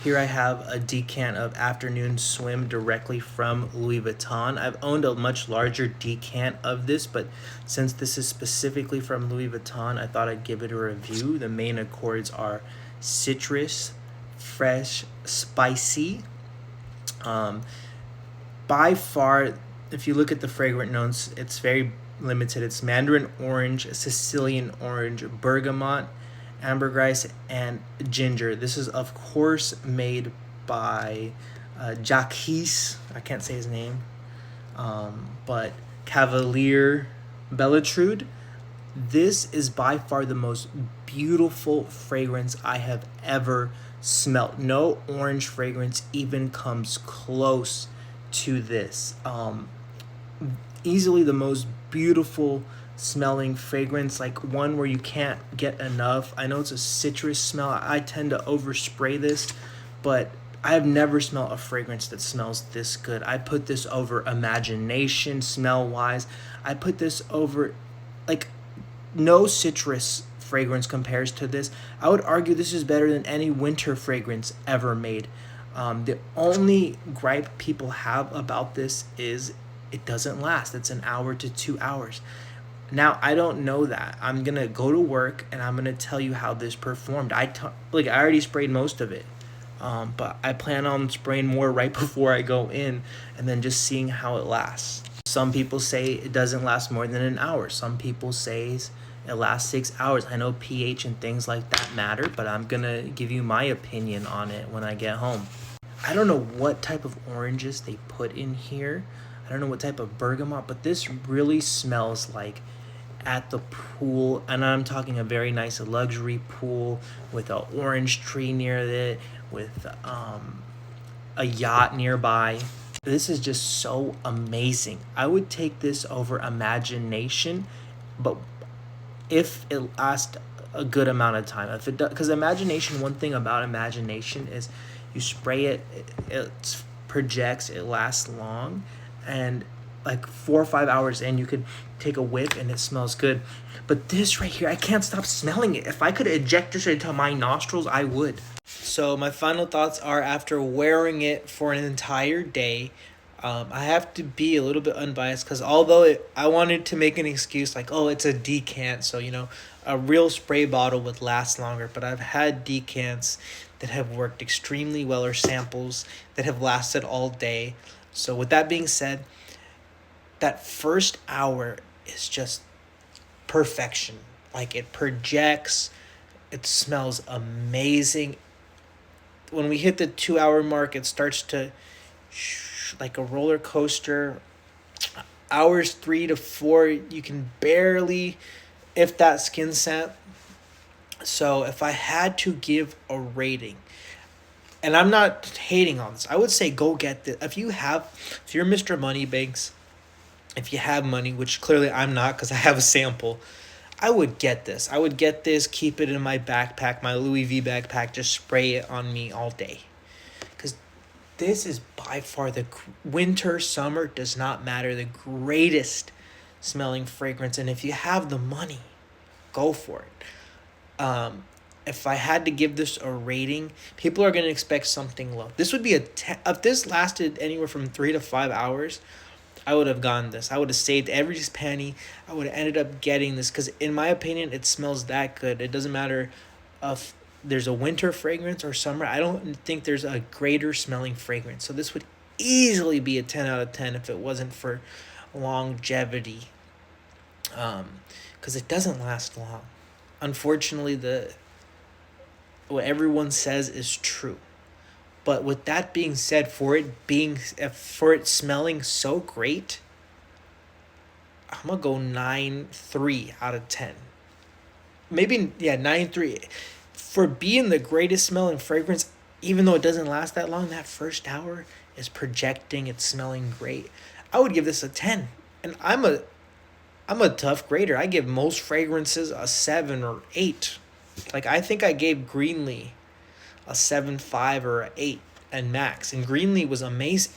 Here I have a decant of Afternoon Swim directly from Louis Vuitton. I've owned a much larger decant of this, but since this is specifically from Louis Vuitton, I thought I'd give it a review. The main accords are citrus, fresh, spicy. Um, by far, if you look at the fragrant notes, it's very limited. It's mandarin orange, Sicilian orange, bergamot, ambergris, and ginger. This is, of course, made by Jacques. I can't say his name, but Cavalier Bellatrude. This is by far the most beautiful fragrance I have ever smelt. No orange fragrance even comes close to this. Easily the most beautiful smelling fragrance, like one where you can't get enough. I know it's a citrus smell. I tend to overspray this, but I have never smelled a fragrance that smells this good. I put this over Imagination smell wise. I put this over, like, no citrus fragrance compares to this. I would argue this is better than any winter fragrance ever made. The only gripe people have about this is it doesn't last. It's an hour to 2 hours. Now, I don't know that. I'm going to go to work and I'm going to tell you how this performed. I already sprayed most of it. But I plan on spraying more right before I go in and then just seeing how it lasts. Some people say it doesn't last more than an hour. Some people say it lasts 6 hours. I know pH and things like that matter, but I'm going to give you my opinion on it when I get home. I don't know what type of oranges they put in here. I don't know what type of bergamot, but this really smells like at the pool, and I'm talking a very nice luxury pool with an orange tree near it, with a yacht nearby. This is just so amazing. I would take this over Imagination, but if it lasts a good amount of time, if it does, because Imagination, one thing about Imagination is you spray it, it projects, it lasts long, and like 4 or 5 hours in, you could take a whiff and it smells good. But this right here, I can't stop smelling it. If I could eject this into my nostrils, I would. So my final thoughts are, after wearing it for an entire day, I have to be a little bit unbiased, because although I wanted to make an excuse like, oh, it's a decant, so a real spray bottle would last longer. But I've had decants that have worked extremely well, or samples that have lasted all day. So with that being said, that first hour is just perfection. Like, it projects, it smells amazing. When we hit the 2 hour mark, it starts to like a roller coaster. Hours 3 to 4, you can barely, if that, skin scent. So if I had to give a rating, and I'm not hating on this, I would say go get this. If you're Mr. Moneybanks, if you have money, which clearly I'm not because I have a sample, I would get this. I would get this, keep it in my backpack, my Louis V backpack, just spray it on me all day. Because this is by far winter, summer, does not matter, the greatest smelling fragrance. And if you have the money, go for it. If I had to give this a rating, people are going to expect something low. This would be if this lasted anywhere from 3 to 5 hours, I would have gotten this. I would have saved every penny. I would have ended up getting this because, in my opinion, it smells that good. It doesn't matter if there's a winter fragrance or summer. I don't think there's a greater smelling fragrance. So this would easily be a 10 out of 10 if it wasn't for longevity. Because it doesn't last long. Unfortunately, what everyone says is true. But with that being said, for it smelling so great, I'm gonna go 9.3 out of 10. Maybe 9.3. For being the greatest smelling fragrance, even though it doesn't last that long, that first hour is projecting, it's smelling great. I would give this a 10. And I'm a tough grader. I give most fragrances a 7 or 8. Like, I think I gave Greenlee a 7.5 or an 8 and max, and Greenlee was amazing.